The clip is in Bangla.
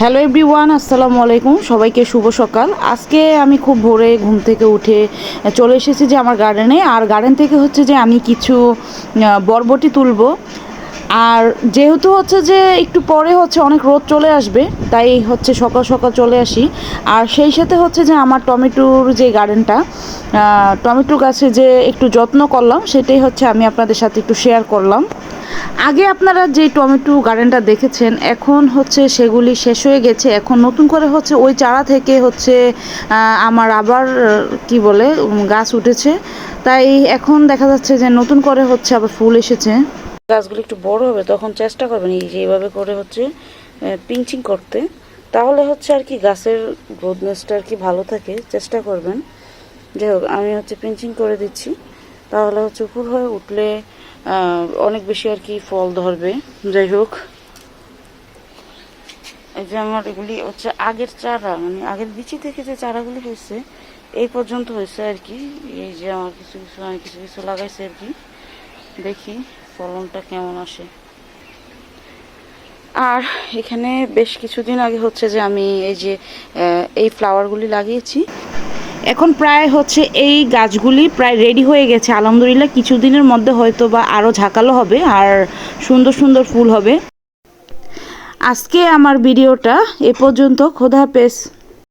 হ্যালো এভরিওয়ান, আসসালামু আলাইকুম। সবাইকে শুভ সকাল। আজকে আমি খুব ভোরে ঘুম থেকে উঠে চলে এসেছি যে আমার গার্ডেনে। আর গার্ডেন থেকে হচ্ছে যে আমি কিছু বরবটি তুলবো। আর যেহেতু হচ্ছে যে একটু পরে হচ্ছে অনেক রোদ চলে আসবে, তাই হচ্ছে সকাল সকাল চলে আসি। আর সেই সাথে হচ্ছে যে আমার টমেটোর যে গার্ডেনটা, টমেটো গাছে যে একটু যত্ন করলাম, সেটাই হচ্ছে আমি আপনাদের সাথে একটু শেয়ার করলাম। আগে আপনারা যে টমেটো গার্ডেনটা দেখেছেন, এখন হচ্ছে সেগুলি শেষ হয়ে গেছে। এখন নতুন করে হচ্ছে ওই চারা থেকে হচ্ছে আমার আবার কি বলে গাছ উঠেছে। তাই এখন দেখা যাচ্ছে যে নতুন করে হচ্ছে আবার ফুল এসেছে। গাছগুলো একটু বড় হবে তখন চেষ্টা করবেন এই যে এইভাবে করে হচ্ছে পিঞ্চিং করতে, তাহলে হচ্ছে আর কি গাছের গ্রোথনেসটা আর কি ভালো থাকে। চেষ্টা করবেন। যাই হোক, আমি হচ্ছে পিঞ্চিং করে দিচ্ছি, তাহলে হচ্ছে উপর হয়ে উঠলে অনেক বেশি আর কি ফল ধরবে। যাই হোক, এই যে আমার এগুলি হচ্ছে আগের চারা, মানে আগের বিচি থেকে যে চারাগুলি হয়েছে এই পর্যন্ত হয়েছে আর কি। এই যে আমার কিছু কিছু আমি কিছু কিছু লাগাইছি আর কি, দেখি ফলনটা কেমন আসে। আর এখানে বেশ কিছুদিন আগে হচ্ছে যে আমি এই যে এই ফ্লাওয়ারগুলি লাগিয়েছি। এখন প্রায় হচ্ছে এই গাছগুলি প্রায় রেডি হয়ে গেছে আলহামদুলিল্লাহ। কিছুদিনের মধ্যে হয়তো বা আরও ঝাঁকালো হবে আর সুন্দর সুন্দর ফুল হবে। আজকে আমার ভিডিওটা এ পর্যন্ত। খোদা হাফেজ।